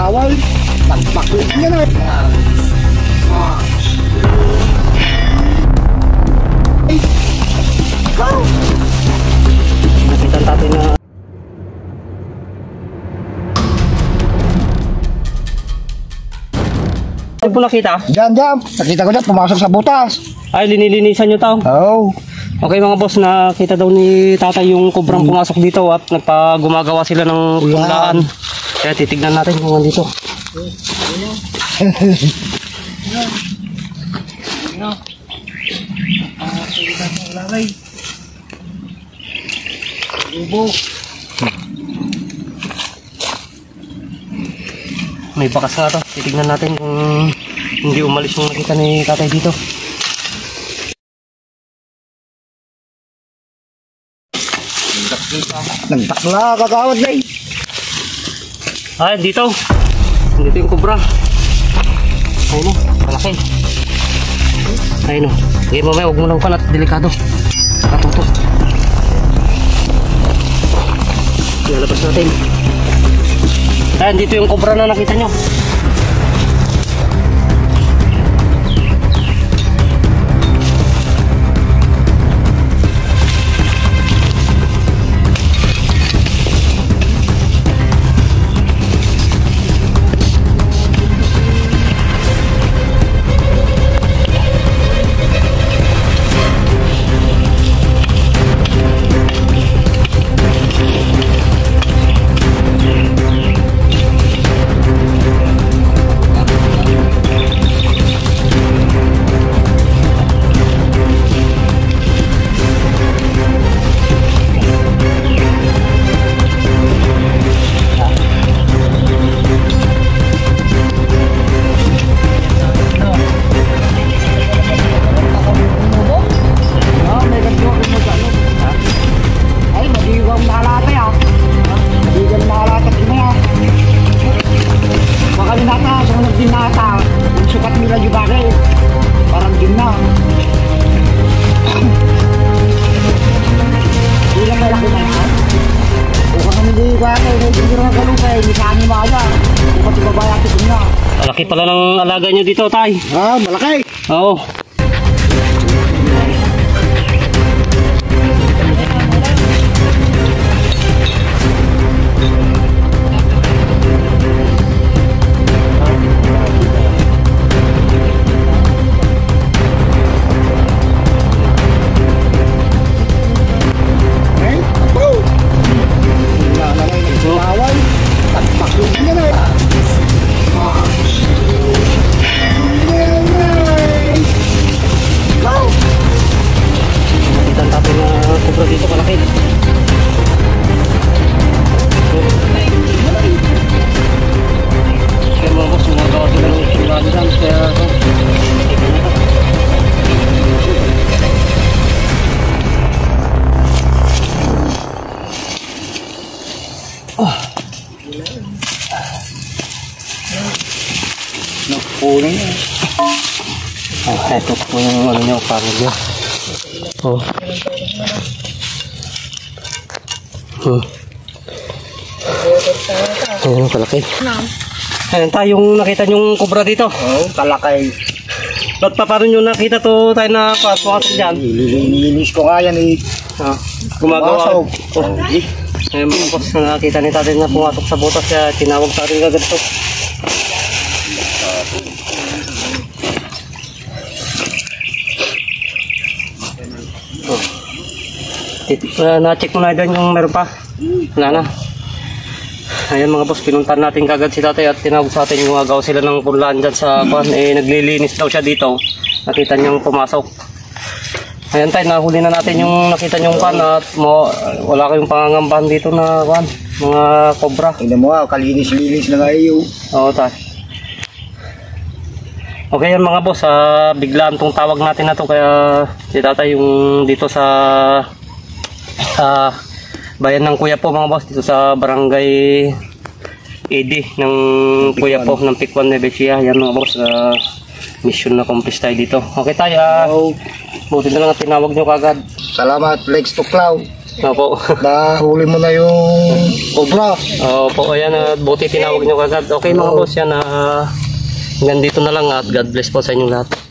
Awal. Nagpaklit niya na. Nakita natin na ano po nakita? Diyan. Nakita ko dyan, pumasok sa butas. Ay, linilinisan nyo tao. Oo. Okay mga boss, nakita daw ni tatay yung kobrang pumasok dito at nagpagumagawa sila ng punlaan. Kaya titignan natin kung nandito. May bakas nga to. Titignan natin kung hindi umalis yung nakita ni tatay dito. Nagtakla, kakawad na eh. Ay, dito. Dito yung kubra. Ayun o, malaki. Ayun o. Okay, mamaya huwag mo nang panat. Delikado. Nakatutok. Lalabas natin. Ayun, dito yung kubra na nakita nyo. Malaki pala ng alaga nyo dito, tay. Ah, malaki. Oo. Nakunin niya. Ay, ito po yung ano niya, pangod niya. Oh. Ayan, kalaki. Ayan tayong nakita nyong kubra dito. Oo, kalaki. Ba't pa paano nyo nakita to tayo na pasok dyan? Nilinis ko nga yan eh. Gumagawa. Pumasok. Ayan mga boss, nakita ni tatay na pumasok sa butas kaya tinawag sa atin agad ito. Na-check mo na doon yung meron pa. Wala na. Ayan mga boss, pinuntan natin kagad si tatay at tinawag sa atin yung agaw sila ng punlaan dyan sa kwan. Naglilinis daw siya dito. Nakita niyang pumasok. Ayan tayo, nahuli na natin yung nakita niyong kwan at wala kayong pangangambahan dito na kwan. Mga kobra. Tingnan mo nga, kalinis-linis na nga iyo. Oo tayo. Okay yan mga boss, biglaan tong tawag natin na to kaya si tatay yung dito sa bayan ng Kuya po mga boss, dito sa barangay Edi ng Kuya po ng Pikwan Nueva Ecija. Yan mga boss, mission na kumpis tayo dito. Okay tayo, buti na lang tinawag nyo kagad. Salamat, Lex Tuklaw. Opo. Nahuli mo na yung cobra. Opo, ayan, buti tinawag nyo kagad. Okay mga boss, yan, hanggang dito na lang at God bless po sa inyong lahat.